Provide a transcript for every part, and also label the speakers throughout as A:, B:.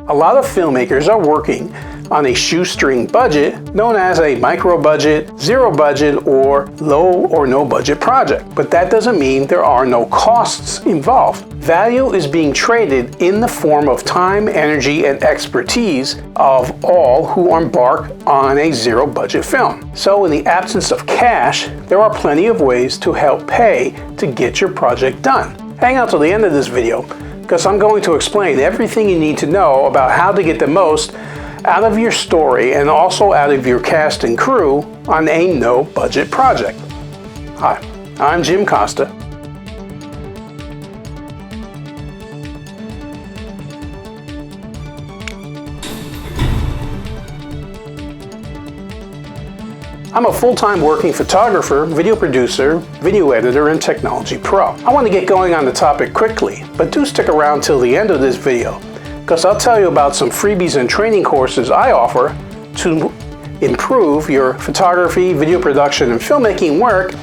A: A lot of filmmakers are working on a shoestring budget known as a micro budget, zero budget, or low or no budget project. But that doesn't mean there are no costs involved. Value is being traded in the form of time, energy, and expertise of all who embark on a zero budget film. So in the absence of cash, there are plenty of ways to help pay to get your project done. Hang out till the end of this video, because I'm going to explain everything you need to know about how to get the most out of your story and also out of your cast and crew on a no-budget project. Hi, I'm Jim Costa. I'm a full-time working photographer, video producer, video editor, and technology pro. I want to get going on the topic quickly, but do stick around till the end of this video, because I'll tell you about some freebies and training courses I offer to improve your photography, video production, and filmmaking work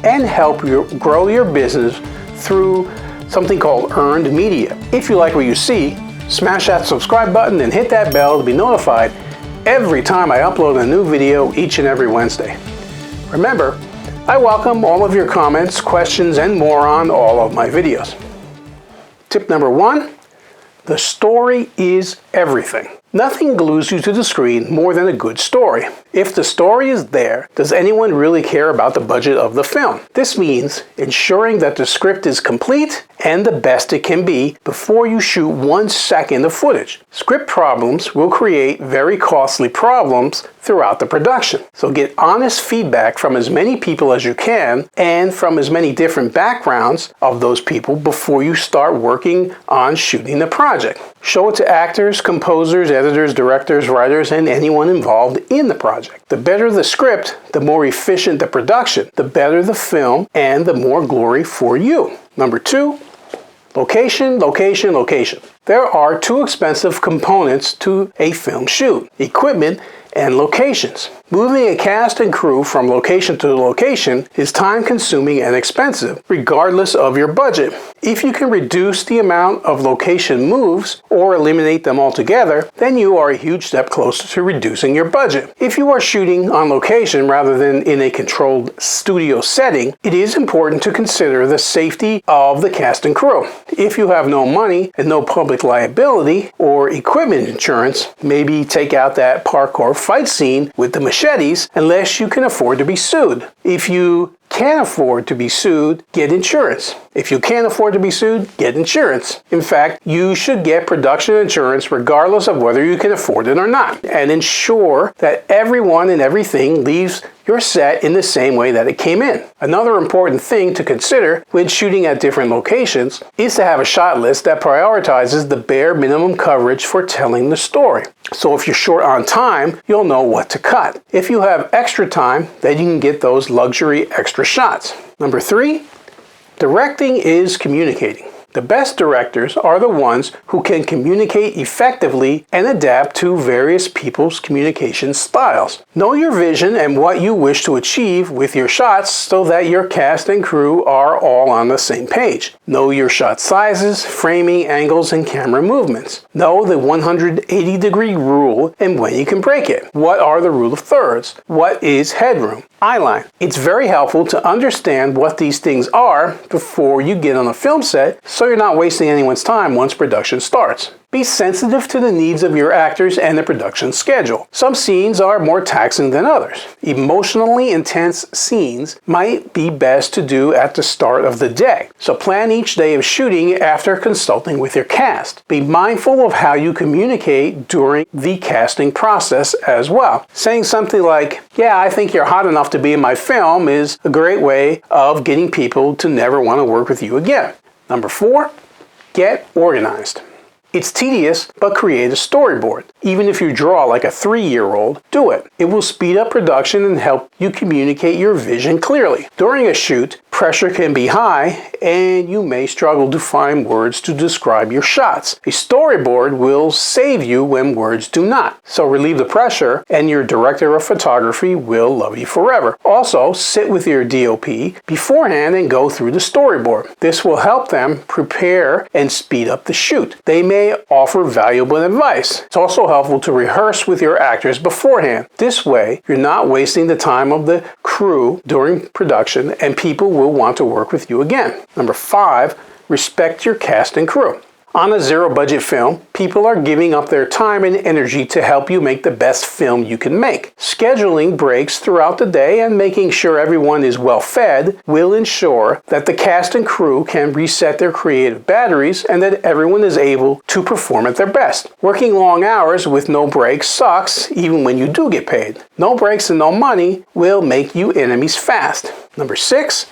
A: and help you grow your business through something called earned media. If you like what you see, smash that subscribe button and hit that bell to be notified every time I upload a new video each and every Wednesday. Remember, I welcome all of your comments, questions, and more on all of my videos. Tip number 1, the story is everything. Nothing glues you to the screen more than a good story. If the story is there, does anyone really care about the budget of the film? This means ensuring that the script is complete and the best it can be before you shoot 1 second of footage. Script problems will create very costly problems throughout the production. So get honest feedback from as many people as you can and from as many different backgrounds of those people before you start working on shooting the project. Show it to actors, composers, editors, directors, writers, and anyone involved in the project. The better the script, the more efficient the production, the better the film, and the more glory for you. Number 2, location, location, location. There are 2 expensive components to a film shoot: equipment and locations. Moving a cast and crew from location to location is time-consuming and expensive, regardless of your budget. If you can reduce the amount of location moves or eliminate them altogether, then you are a huge step closer to reducing your budget. If you are shooting on location rather than in a controlled studio setting, it is important to consider the safety of the cast and crew. If you have no money and no public liability or equipment insurance, maybe take out that parkour fight scene with the machetes unless you can afford to be sued. If you can't afford to be sued, get insurance. If you can't afford to be sued, get insurance. In fact, you should get production insurance regardless of whether you can afford it or not, and ensure that everyone and everything leaves your set in the same way that it came in. Another important thing to consider when shooting at different locations is to have a shot list that prioritizes the bare minimum coverage for telling the story. So if you're short on time, you'll know what to cut. If you have extra time, then you can get those luxury extra shots. Number 3, directing is communicating. The best directors are the ones who can communicate effectively and adapt to various people's communication styles. Know your vision and what you wish to achieve with your shots so that your cast and crew are all on the same page. Know your shot sizes, framing, angles, and camera movements. Know the 180-degree rule and when you can break it. What are the rule of thirds? What is headroom? Eyeline. It's very helpful to understand what these things are before you get on a film set so you're not wasting anyone's time once production starts. Be sensitive to the needs of your actors and the production schedule. Some scenes are more taxing than others. Emotionally intense scenes might be best to do at the start of the day. So plan each day of shooting after consulting with your cast. Be mindful of how you communicate during the casting process as well. Saying something like, "Yeah, I think you're hot enough to be in my film," is a great way of getting people to never want to work with you again. Number 4, get organized. It's tedious, but create a storyboard. Even if you draw like a 3-year-old, do it. It will speed up production and help you communicate your vision clearly. During a shoot, pressure can be high and you may struggle to find words to describe your shots. A storyboard will save you when words do not. So relieve the pressure and your director of photography will love you forever. Also, sit with your DOP beforehand and go through the storyboard. This will help them prepare and speed up the shoot. They may offer valuable advice. It's also helpful to rehearse with your actors beforehand. This way, you're not wasting the time of the crew during production and people will want to work with you again. Number 5, respect your cast and crew. On a zero-budget film, people are giving up their time and energy to help you make the best film you can make. Scheduling breaks throughout the day and making sure everyone is well fed will ensure that the cast and crew can reset their creative batteries and that everyone is able to perform at their best. Working long hours with no breaks sucks even when you do get paid. No breaks and no money will make you enemies fast. Number 6,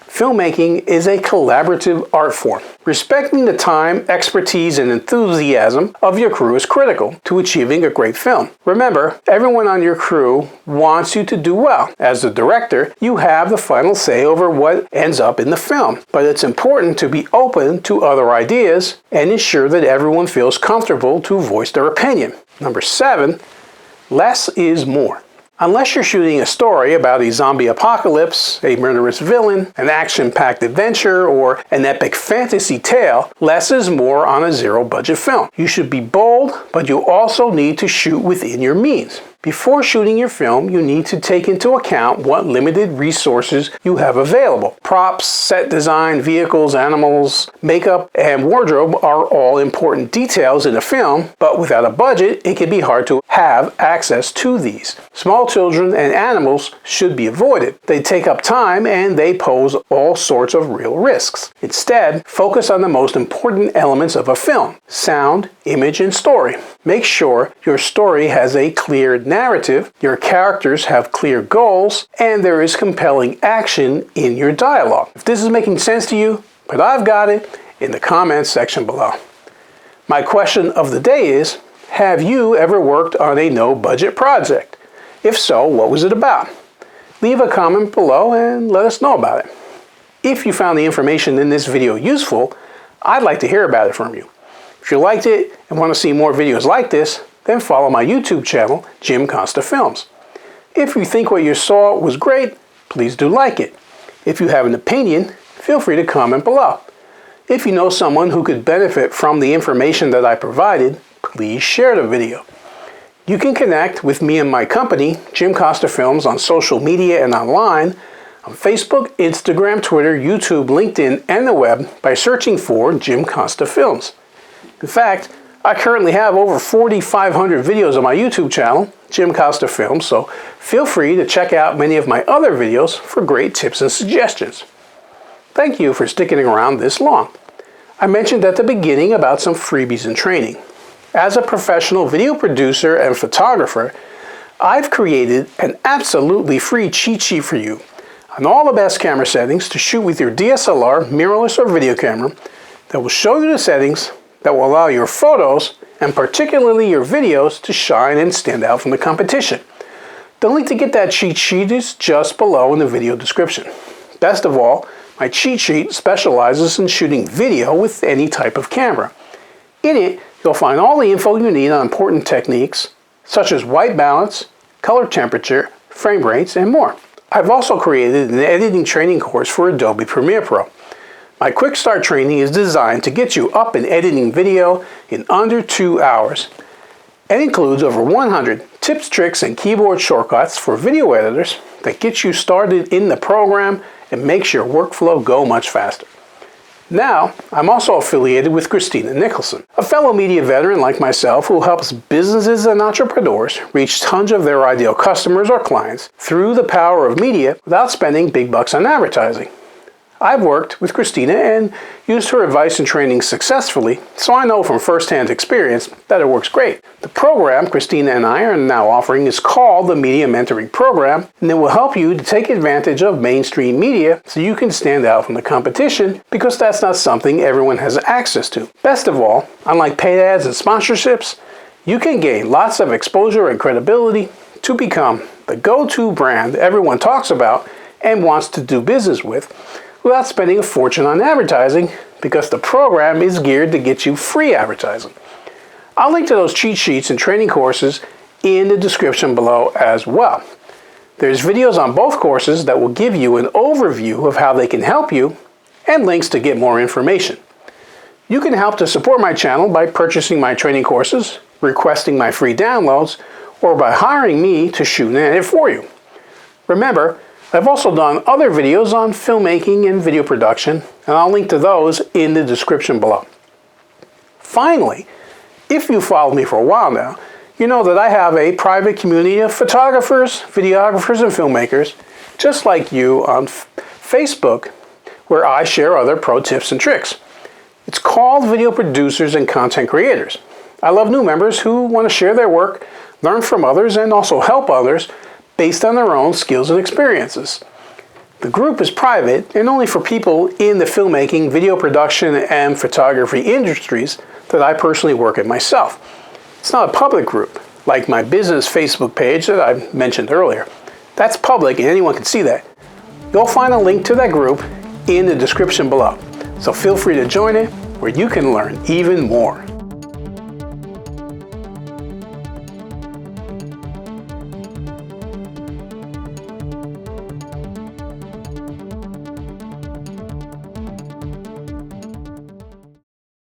A: filmmaking is a collaborative art form. Respecting the time, expertise, and enthusiasm of your crew is critical to achieving a great film. Remember, everyone on your crew wants you to do well. As the director, you have the final say over what ends up in the film, but it's important to be open to other ideas and ensure that everyone feels comfortable to voice their opinion. Number 7, less is more. Unless you're shooting a story about a zombie apocalypse, a murderous villain, an action-packed adventure, or an epic fantasy tale, less is more on a zero-budget film. You should be bold, but you also need to shoot within your means. Before shooting your film, you need to take into account what limited resources you have available. Props, set design, vehicles, animals, makeup, and wardrobe are all important details in a film, but without a budget, it can be hard to have access to these. Small children and animals should be avoided. They take up time and they pose all sorts of real risks. Instead, focus on the most important elements of a film: sound, image, and story. Make sure your story has a clear narrative, your characters have clear goals, and there is compelling action in your dialogue. If this is making sense to you, but I've got it, in the comments section below. My question of the day is, have you ever worked on a no-budget project? If so, what was it about? Leave a comment below and let us know about it. If you found the information in this video useful, I'd like to hear about it from you. If you liked it and want to see more videos like this, then follow my YouTube channel, Jim Costa Films. If you think what you saw was great, please do like it. If you have an opinion, feel free to comment below. If you know someone who could benefit from the information that I provided, please share the video. You can connect with me and my company, Jim Costa Films, on social media and online, on Facebook, Instagram, Twitter, YouTube, LinkedIn, and the web by searching for Jim Costa Films. In fact, I currently have over 4,500 videos on my YouTube channel, Jim Costa Films, so feel free to check out many of my other videos for great tips and suggestions. Thank you for sticking around this long. I mentioned at the beginning about some freebies and training. As a professional video producer and photographer, I've created an absolutely free cheat sheet for you on all the best camera settings to shoot with your DSLR, mirrorless, or video camera that will show you the settings that will allow your photos, and particularly your videos, to shine and stand out from the competition. The link to get that cheat sheet is just below in the video description. Best of all, my cheat sheet specializes in shooting video with any type of camera. In it, you'll find all the info you need on important techniques, such as white balance, color temperature, frame rates, and more. I've also created an editing training course for Adobe Premiere Pro. My Quick Start training is designed to get you up and editing video in under 2 hours and includes over 100 tips, tricks, and keyboard shortcuts for video editors that get you started in the program and makes your workflow go much faster. Now, I'm also affiliated with Christina Nicholson, a fellow media veteran like myself who helps businesses and entrepreneurs reach tons of their ideal customers or clients through the power of media without spending big bucks on advertising. I've worked with Christina and used her advice and training successfully, so I know from first-hand experience that it works great. The program Christina and I are now offering is called the Media Mentoring Program, and it will help you to take advantage of mainstream media so you can stand out from the competition, because that's not something everyone has access to. Best of all, unlike paid ads and sponsorships, you can gain lots of exposure and credibility to become the go-to brand everyone talks about and wants to do business with, without spending a fortune on advertising, because the program is geared to get you free advertising. I'll link to those cheat sheets and training courses in the description below as well. There's videos on both courses that will give you an overview of how they can help you and links to get more information. You can help to support my channel by purchasing my training courses, requesting my free downloads, or by hiring me to shoot and edit for you. Remember, I've also done other videos on filmmaking and video production, and I'll link to those in the description below. Finally, if you've followed me for a while now, you know that I have a private community of photographers, videographers, and filmmakers, just like you, on Facebook, where I share other pro tips and tricks. It's called Video Producers and Content Creators. I love new members who want to share their work, learn from others, and also help others based on their own skills and experiences. The group is private and only for people in the filmmaking, video production, and photography industries that I personally work in myself. It's not a public group, like my business Facebook page that I mentioned earlier. That's public and anyone can see that. You'll find a link to that group in the description below. So feel free to join it, where you can learn even more.